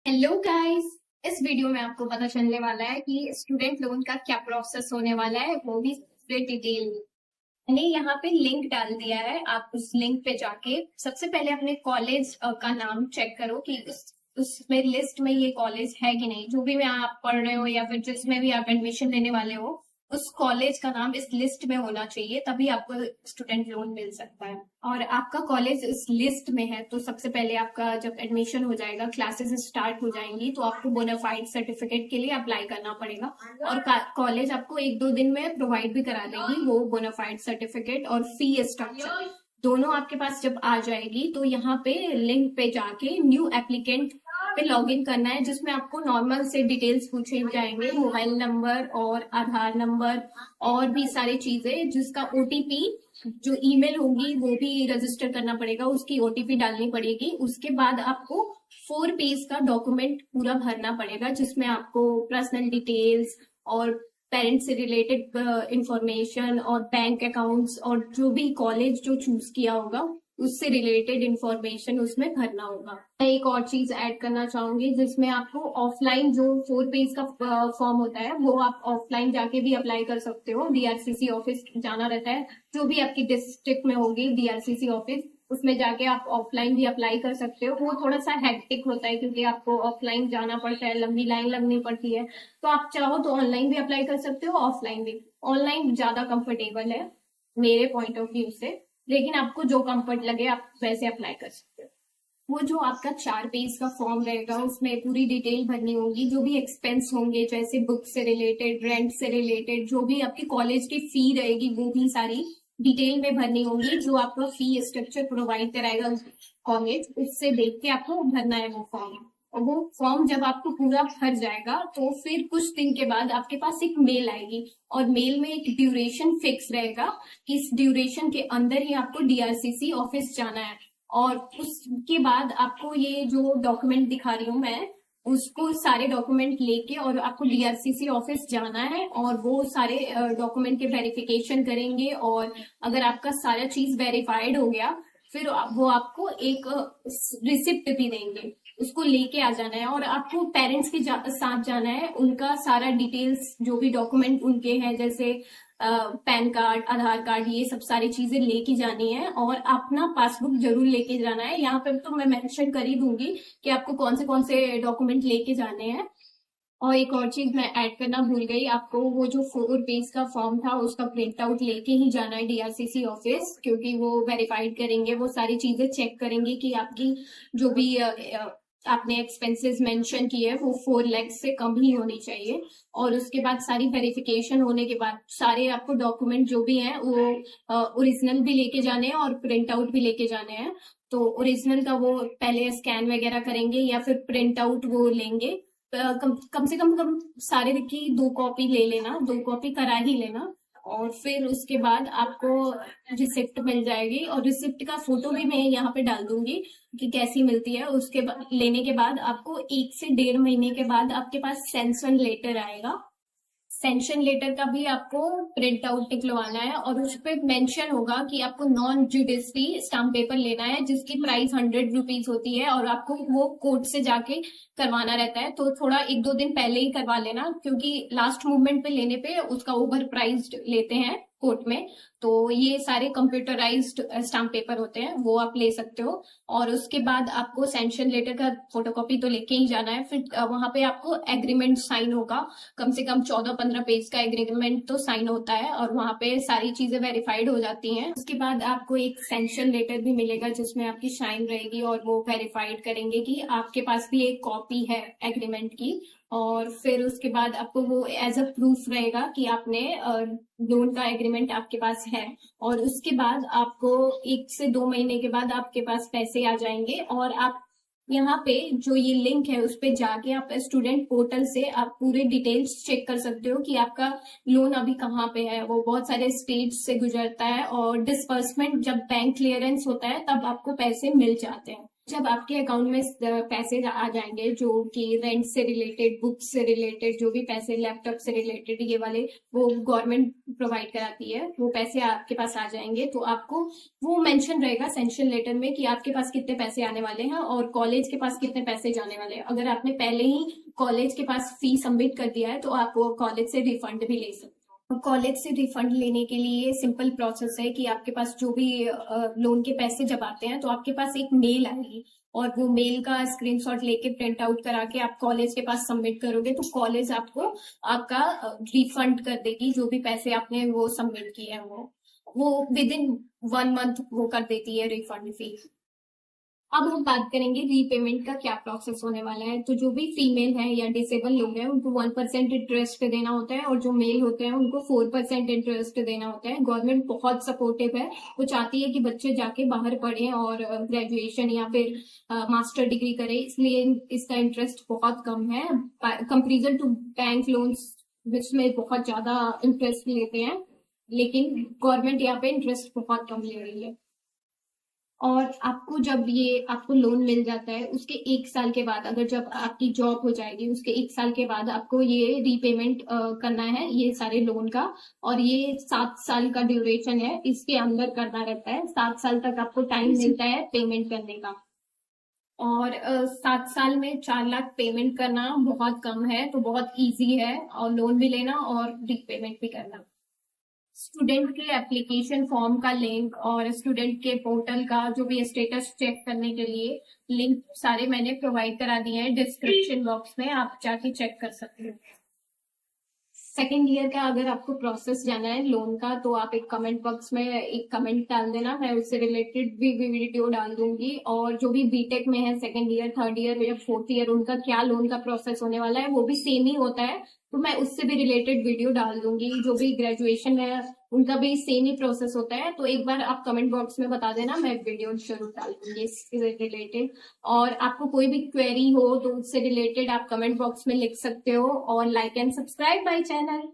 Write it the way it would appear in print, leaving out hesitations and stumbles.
Hello guys. इस video में आपको पता चलने वाला है कि स्टूडेंट लोन का क्या प्रोसेस होने वाला है, वो भी पूरे डिटेल में। मैंने यहाँ पे लिंक डाल दिया है, आप उस लिंक पे जाके सबसे पहले अपने कॉलेज का नाम चेक करो कि उसमें लिस्ट में ये कॉलेज है कि नहीं। जो भी में आप पढ़ रहे हो या फिर जिसमें भी आप एडमिशन लेने वाले हो, उस कॉलेज का नाम इस लिस्ट में होना चाहिए, तभी आपको स्टूडेंट लोन मिल सकता है। और आपका कॉलेज इस लिस्ट में है तो सबसे पहले आपका जब एडमिशन हो जाएगा, क्लासेस स्टार्ट हो जाएंगी, तो आपको बोनाफाइड सर्टिफिकेट के लिए अप्लाई करना पड़ेगा। और कॉलेज आपको 1-2 दिन में प्रोवाइड भी करा देगी वो बोनाफाइड सर्टिफिकेट। और फी स्ट्रक्चर दोनों आपके पास जब आ जाएगी तो यहाँ पे लिंक पे जाके न्यू एप्लीकेंट पे लॉग इन करना है, जिसमें आपको नॉर्मल से डिटेल्स पूछे जाएंगे, मोबाइल नंबर और आधार नंबर और भी सारी चीजें, जिसका ओटीपी जो ईमेल होगी वो भी रजिस्टर करना पड़ेगा, उसकी ओटीपी डालनी पड़ेगी। उसके बाद आपको 4 पेज का डॉक्यूमेंट पूरा भरना पड़ेगा, जिसमें आपको पर्सनल डिटेल्स और पेरेंट्स से रिलेटेड इंफॉर्मेशन और बैंक अकाउंट्स और जो भी कॉलेज जो चूज किया होगा उससे रिलेटेड इंफॉर्मेशन उसमें भरना होगा। मैं एक और चीज ऐड करना चाहूंगी, जिसमें आपको ऑफलाइन जो 4 पेज का फॉर्म होता है वो आप ऑफलाइन जाके भी अप्लाई कर सकते हो। डीआरसीसी ऑफिस जाना रहता है, जो भी आपकी डिस्ट्रिक्ट में होगी डीआरसीसी ऑफिस, उसमें जाके आप ऑफलाइन भी अप्लाई कर सकते हो। वो थोड़ा सा हेक्टिक होता है क्योंकि आपको ऑफलाइन जाना पड़ता है, लंबी लाइन लगनी पड़ती है। तो आप चाहो तो ऑनलाइन भी अप्लाई कर सकते हो, ऑफलाइन भी। ऑनलाइन ज्यादा कंफर्टेबल है मेरे पॉइंट ऑफ व्यू से, लेकिन आपको जो कंफर्ट लगे आप वैसे अप्लाई कर सकते हो। वो जो आपका 4 पेज का फॉर्म रहेगा उसमें पूरी डिटेल भरनी होगी, जो भी एक्सपेंस होंगे जैसे बुक से रिलेटेड, रेंट से रिलेटेड, जो भी आपकी कॉलेज की फी रहेगी वो भी सारी डिटेल में भरनी होगी। जो आपका फी स्ट्रक्चर प्रोवाइड कराएगा कॉलेज, उससे देख के आपको भरना है वो फॉर्म। और वो फॉर्म जब आपको पूरा भर जाएगा तो फिर कुछ दिन के बाद आपके पास एक मेल आएगी, और मेल में एक ड्यूरेशन फिक्स रहेगा कि इस ड्यूरेशन के अंदर ही आपको डीआरसीसी ऑफिस जाना है। और उसके बाद आपको ये जो डॉक्यूमेंट दिखा रही हूँ मैं, उसको सारे डॉक्यूमेंट लेके और आपको डीआरसीसी ऑफिस जाना है, और वो सारे डॉक्यूमेंट के वेरिफिकेशन करेंगे। और अगर आपका सारा चीज वेरीफाइड हो गया, फिर वो आपको एक रिसिप्ट भी देंगे, उसको लेके आ जाना है। और आपको पेरेंट्स के साथ जाना है, उनका सारा डिटेल्स जो भी डॉक्यूमेंट उनके हैं जैसे पैन कार्ड, आधार कार्ड, ये सब सारी चीजें लेके जानी है। और अपना पासबुक जरूर लेके जाना है। यहाँ पे तो मैं मेंशन कर ही दूंगी कि आपको कौन से डॉक्यूमेंट लेके जाने हैं। और एक और चीज मैं ऐड करना भूल गई, आपको वो जो 4 पेज का फॉर्म था उसका प्रिंट आउट लेके ही जाना है डीआरसीसी ऑफिस, क्योंकि वो वेरीफाइड करेंगे, वो सारी चीजें चेक करेंगे कि आपकी जो भी आपने एक्सपेंसेस मेंशन किए हैं वो 4 लाख से कम ही होनी चाहिए। और उसके बाद सारी वेरिफिकेशन होने के बाद सारे आपको डॉक्यूमेंट जो भी हैं वो ओरिजिनल भी लेके जाने हैं और प्रिंट आउट भी लेके जाने हैं। तो ओरिजिनल का वो पहले स्कैन वगैरह करेंगे या फिर प्रिंट आउट वो लेंगे। कम से कम सारे की 2 कॉपी ले लेना, 2 कॉपी करा ही लेना। और फिर उसके बाद आपको रिसिप्ट मिल जाएगी, और रिसिप्ट का फोटो भी मैं यहाँ पे डाल दूंगी कि कैसी मिलती है। उसके बाद लेने के बाद आपको 1 से 1.5 महीने के बाद आपके पास सैंक्शन लेटर आएगा। सैंक्शन लेटर का भी आपको प्रिंट आउट निकलवाना है, और उस पर मेंशन होगा कि आपको नॉन जुडिशरी स्टाम्प पेपर लेना है, जिसकी प्राइस 100 रुपीज होती है, और आपको वो कोर्ट से जाके करवाना रहता है। तो थोड़ा 1-2 दिन पहले ही करवा लेना, क्योंकि लास्ट मूवमेंट पे लेने पे उसका ओवर प्राइस्ड लेते हैं कोर्ट में। तो ये सारे कंप्यूटराइज्ड स्टाम्प पेपर होते हैं, वो आप ले सकते हो। और उसके बाद आपको सैंक्शन लेटर का फोटोकॉपी तो लेके ही जाना है। फिर वहां पे आपको एग्रीमेंट साइन होगा, कम से कम 14-15 पेज का एग्रीमेंट तो साइन होता है, और वहां पे सारी चीजें वेरीफाइड हो जाती हैं। उसके बाद आपको एक सैंक्शन लेटर भी मिलेगा जिसमें आपकी साइन रहेगी, और वो वेरीफाइड करेंगे कि आपके पास भी एक कॉपी है एग्रीमेंट की। और फिर उसके बाद आपको वो एज अ प्रूफ रहेगा कि आपने लोन का एग्रीमेंट आपके पास है। और उसके बाद आपको 1 से 2 महीने के बाद आपके पास पैसे आ जाएंगे, और आप यहाँ पे जो ये लिंक है उस पे जाके आप स्टूडेंट पोर्टल से आप पूरे डिटेल्स चेक कर सकते हो कि आपका लोन अभी कहाँ पे है। वो बहुत सारे स्टेज से गुजरता है, और डिसबर्समेंट जब बैंक क्लियरेंस होता है तब आपको पैसे मिल जाते हैं। जब आपके अकाउंट में पैसे आ जाएंगे, जो कि रेंट से रिलेटेड, बुक्स से रिलेटेड, जो भी पैसे लैपटॉप से रिलेटेड, ये वाले वो गवर्नमेंट प्रोवाइड कराती है, वो पैसे आपके पास आ जाएंगे तो आपको वो मेंशन रहेगा सैंक्शन लेटर में कि आपके पास कितने पैसे आने वाले हैं और कॉलेज के पास कितने पैसे जाने वाले हैं। अगर आपने पहले ही कॉलेज के पास फी सबमिट कर दिया है तो आप वो कॉलेज से रिफंड भी ले सकते हैं। कॉलेज से रिफंड लेने के लिए सिंपल प्रोसेस है कि आपके पास जो भी लोन के पैसे जब आते हैं तो आपके पास एक मेल आएगी और वो मेल का स्क्रीनशॉट लेके प्रिंट आउट करा के आप कॉलेज के पास सबमिट करोगे तो कॉलेज आपको आपका रिफंड कर देगी जो भी पैसे आपने वो सबमिट किए हैं वो विद इन 1 मंथ वो कर देती है रिफंड फी। अब हम बात करेंगे रीपेमेंट का क्या प्रोसेस होने वाला है। तो जो भी फीमेल है या डिसेबल लोग हैं उनको 1% इंटरेस्ट देना होता है और जो मेल होते हैं उनको 4% इंटरेस्ट देना होता है। गवर्नमेंट बहुत सपोर्टिव है, वो चाहती है कि बच्चे जाके बाहर पढ़ें और ग्रेजुएशन या फिर मास्टर डिग्री करें, इसलिए इसका इंटरेस्ट बहुत कम है कंपेरिजन टू बैंक लोन्स जिसमें बहुत ज्यादा इंटरेस्ट लेते हैं, लेकिन गवर्नमेंट यहाँ पे इंटरेस्ट बहुत कम ले रही है। और आपको जब ये आपको लोन मिल जाता है उसके 1 साल के बाद, अगर जब आपकी जॉब हो जाएगी उसके 1 साल के बाद आपको ये रीपेमेंट करना है ये सारे लोन का। और ये 7 साल का ड्यूरेशन है, इसके अंदर करना रहता है। 7 साल तक आपको टाइम मिलता है पेमेंट करने का। और 7 साल में 4 लाख पेमेंट करना बहुत कम है, तो बहुत इजी है और लोन भी लेना और रीपेमेंट भी करना। स्टूडेंट के एप्लीकेशन फॉर्म का लिंक और स्टूडेंट के पोर्टल का जो भी स्टेटस चेक करने के लिए लिंक सारे मैंने प्रोवाइड करा दिए हैं डिस्क्रिप्शन बॉक्स में, आप जाके चेक कर सकते हो। सेकेंड ईयर का अगर आपको प्रोसेस जाना है लोन का तो आप एक कमेंट बॉक्स में एक कमेंट डाल देना, मैं उससे रिलेटेड भी वीडियो डाल दूंगी। और जो भी बीटेक में है सेकेंड ईयर, थर्ड ईयर या फोर्थ ईयर, उनका क्या लोन का प्रोसेस होने वाला है वो भी सेम ही होता है, तो मैं उससे भी रिलेटेड वीडियो डाल दूंगी। जो भी ग्रेजुएशन है उनका भी सेम ही प्रोसेस होता है, तो एक बार आप कमेंट बॉक्स में बता देना, मैं वीडियो जरूर डाल दूंगी इससे रिलेटेड। और आपको कोई भी क्वेरी हो तो उससे रिलेटेड आप कमेंट बॉक्स में लिख सकते हो। और like and subscribe my channel.